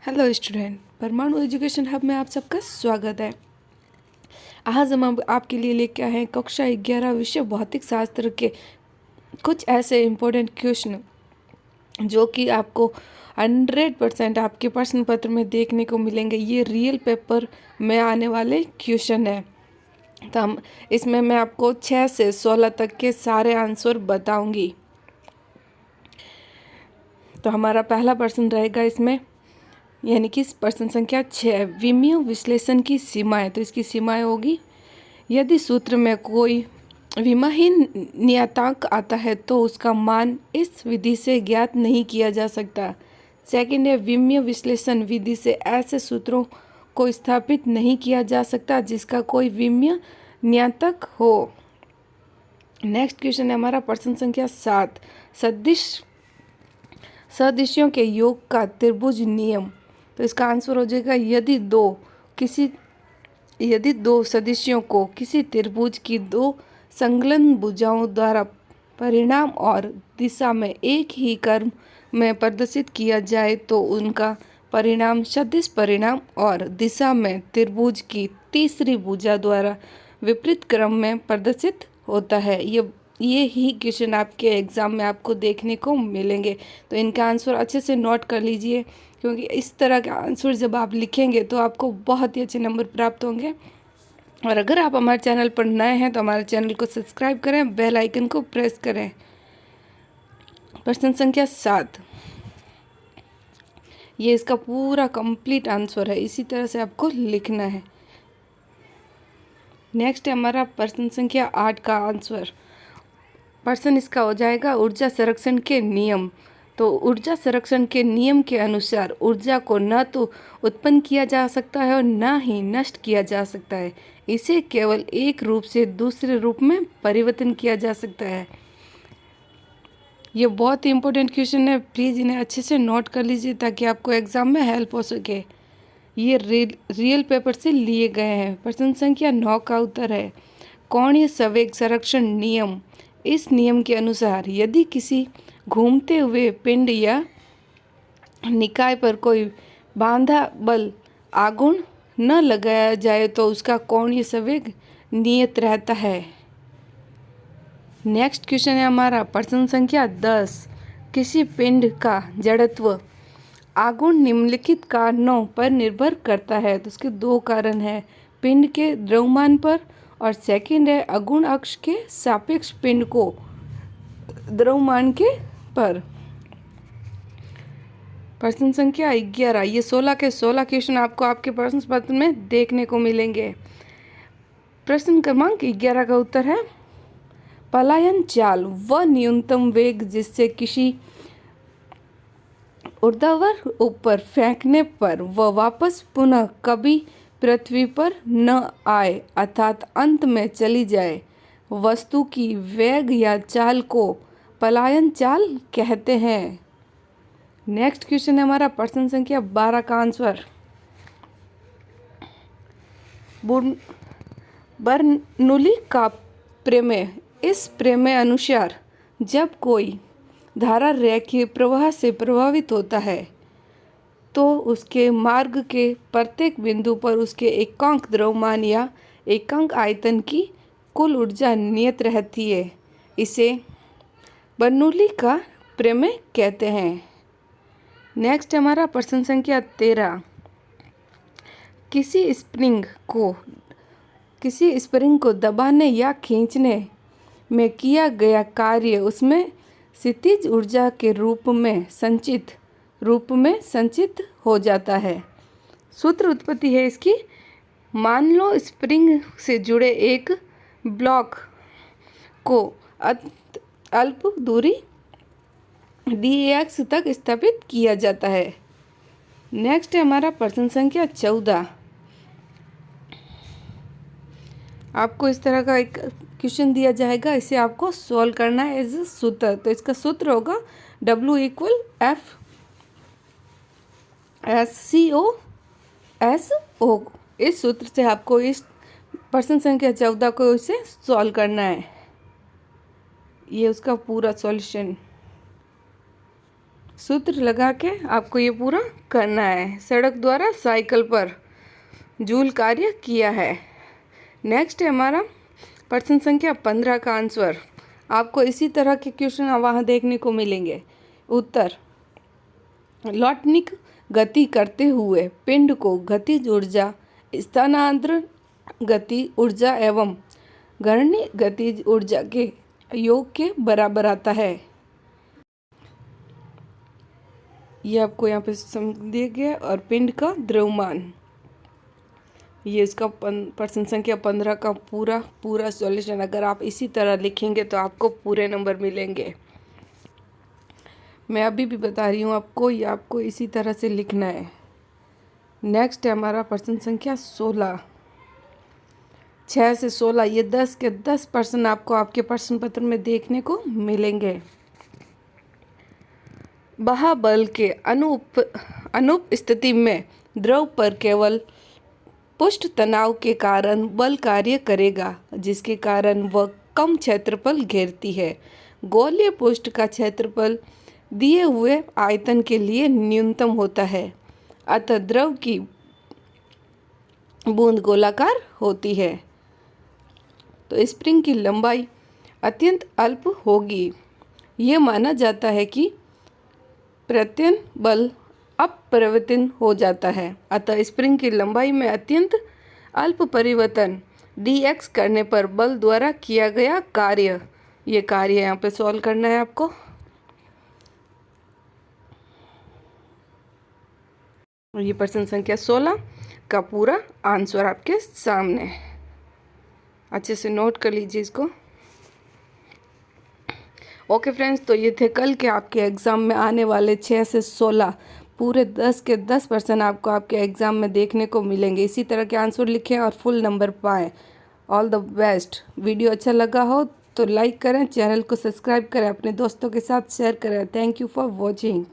Hello student, परमाणु education hub में आप सबका स्वागत है। आज हम आपके लिए लेके आए हैं कक्षा 11 विषय भौतिक शास्त्र के कुछ ऐसे इम्पोर्टेंट क्वेश्चन जो कि आपको 100% आपके प्रश्न पत्र में देखने को मिलेंगे। ये रियल पेपर में आने वाले क्वेश्चन है। तो हम इसमें मैं आपको 6 से 16 तक के सारे आंसर बताऊंगी। तो हमारा पहला प्रश्न रहेगा इसमें, यानी कि प्रश्न संख्या 6, विमीय विश्लेषण की सीमाएं। तो इसकी सीमाएं होगी, यदि सूत्र में कोई विमाहीन नियतांक आता है तो उसका मान इस विधि से ज्ञात नहीं किया जा सकता। सेकंड है, विमीय विश्लेषण विधि से ऐसे सूत्रों को स्थापित नहीं किया जा सकता जिसका कोई विमीय नियतांक हो। नेक्स्ट क्वेश्चन है हमारा प्रश्न संख्या 7, सदिशों के योग का त्रिभुज नियम। तो इसका आंसर हो जाएगा, यदि दो सदिशों को किसी त्रिभुज की दो संलग्न भुजाओं द्वारा परिणाम और दिशा में एक ही क्रम में प्रदर्शित किया जाए तो उनका परिणाम सदिश परिणाम और दिशा में त्रिभुज की तीसरी भुजा द्वारा विपरीत क्रम में प्रदर्शित होता है। ये ही क्वेश्चन आपके एग्ज़ाम में आपको देखने को मिलेंगे। तो इनका आंसर अच्छे से नोट कर लीजिए, क्योंकि इस तरह के आंसर जब आप लिखेंगे तो आपको बहुत ही अच्छे नंबर प्राप्त होंगे। और अगर आप हमारे चैनल पर नए हैं तो हमारे चैनल को सब्सक्राइब करें, बेल आइकन को प्रेस करें। प्रश्न संख्या 7, ये इसका पूरा कंप्लीट आंसर है, इसी तरह से आपको लिखना है। नेक्स्ट है हमारा प्रश्न संख्या 8 का आंसर। प्रश्न इसका हो जाएगा, ऊर्जा संरक्षण के नियम। तो ऊर्जा संरक्षण के नियम के अनुसार ऊर्जा को न तो उत्पन्न किया जा सकता है और न ही नष्ट किया जा सकता है। इसे केवल एक रूप से दूसरे रूप में परिवर्तन किया जा सकता है। ये बहुत ही इंपॉर्टेंट क्वेश्चन है, प्लीज़ इन्हें अच्छे से नोट कर लीजिए ताकि आपको एग्जाम में हेल्प हो सके। ये रियल पेपर से लिए गए हैं। प्रश्न संख्या 9 का उत्तर है, कोणीय संवेग संरक्षण नियम। इस नियम के अनुसार यदि किसी घूमते हुए पिंड या निकाय पर कोई बांधा बल आघूर्ण न लगाया जाए तो उसका कोणीय संवेग नियत रहता है। नेक्स्ट क्वेश्चन है हमारा प्रश्न संख्या 10, किसी पिंड का जड़त्व आघूर्ण निम्नलिखित कारणों पर निर्भर करता है। तो उसके दो कारण हैं, पिंड के द्रव्यमान पर और सेकंड है आघूर्ण अक्ष के सापेक्ष पिंड को द्रव्यमान के पर। प्रश्न संख्या 11, ये 16 के 16 क्वेश्चन आपको आपके प्रश्न पत्र में देखने को मिलेंगे। प्रश्न क्रमांक 11 का उत्तर है, पलायन चाल वह न्यूनतम वेग जिससे किसी ऊर्ध्वाधर ऊपर फेंकने पर वह वापस पुनः कभी पृथ्वी पर न आए अर्थात अंत में चली जाए वस्तु की वेग या चाल को पलायन चाल कहते हैं। नेक्स्ट क्वेश्चन है हमारा प्रश्न संख्या 12 का आंसर, बर्नौली का प्रमेय। इस प्रमेय अनुसार जब कोई धारा रेखीय प्रवाह से प्रभावित होता है तो उसके मार्ग के प्रत्येक बिंदु पर उसके एकांक द्रव्यमान या एकांक आयतन की कुल ऊर्जा नियत रहती है। इसे बर्नौली का प्रमेय कहते हैं। नेक्स्ट हमारा प्रश्न संख्या 13, किसी स्प्रिंग को दबाने या खींचने में किया गया कार्य उसमें स्थितिज ऊर्जा के रूप में संचित हो जाता है। सूत्र उत्पत्ति है इसकी, मान लो स्प्रिंग से जुड़े एक ब्लॉक को अल्प दूरी dx तक स्थापित किया जाता है। नेक्स्ट है हमारा प्रश्न संख्या 14, आपको इस तरह का एक क्वेश्चन दिया जाएगा, इसे आपको सॉल्व करना है एज सूत्र। तो इसका सूत्र होगा W=FCO/SO। इस सूत्र से आपको इस प्रश्न संख्या 14 को इसे सॉल्व करना है। ये उसका पूरा सॉल्यूशन। सूत्र लगा के आपको ये पूरा करना है। सड़क द्वारा साइकिल पर जूल कार्य किया है। नेक्स्ट है हमारा प्रश्न संख्या 15 का आंसर। आपको इसी तरह के क्वेश्चन वहाँ देखने को मिलेंगे। उत्तर, लौटनिक गति करते हुए पिंड को गतिज ऊर्जा, स्थानांतरण गति ऊर्जा एवं घर्षण गतिज ऊर्जा के योग के बराबर आता है। ये आपको यहाँ पे समझ दिया गया। और पिंड का द्रव्यमान, ये इसका प्रश्न संख्या 15 का पूरा सॉल्यूशन अगर आप इसी तरह लिखेंगे तो आपको पूरे नंबर मिलेंगे। मैं अभी भी बता रही हूँ आपको, ये आपको इसी तरह से लिखना है। नेक्स्ट है हमारा प्रश्न संख्या 16। 6 से 16, ये 10 के 10 प्रश्न आपको आपके प्रश्न पत्र में देखने को मिलेंगे। बल के अनुपस्थिति में द्रव पर केवल पृष्ठ तनाव के कारण बल कार्य करेगा, जिसके कारण वह कम क्षेत्रफल घेरती है। गोलीय पृष्ठ का क्षेत्रफल दिए हुए आयतन के लिए न्यूनतम होता है, अतः द्रव की बूंद गोलाकार होती है। तो स्प्रिंग की लंबाई अत्यंत अल्प होगी। यह माना जाता है कि प्रत्यन बल अपरिवर्तन हो जाता है, अतः स्प्रिंग की लंबाई में अत्यंत अल्प परिवर्तन dx करने पर बल द्वारा किया गया कार्य, ये कार्य यहाँ पे सॉल्व करना है आपको। और ये प्रश्न संख्या 16 का पूरा आंसर आपके सामने, अच्छे से नोट कर लीजिए इसको। ओके फ्रेंड्स, तो ये थे कल के आपके एग्ज़ाम में आने वाले 6 से 16 पूरे 10 के 10 प्रश्न आपको आपके एग्ज़ाम में देखने को मिलेंगे। इसी तरह के आंसर लिखें और फुल नंबर पाएँ। All the best. वीडियो अच्छा लगा हो तो लाइक करें, चैनल को सब्सक्राइब करें, अपने दोस्तों के साथ शेयर करें। Thank you for watching.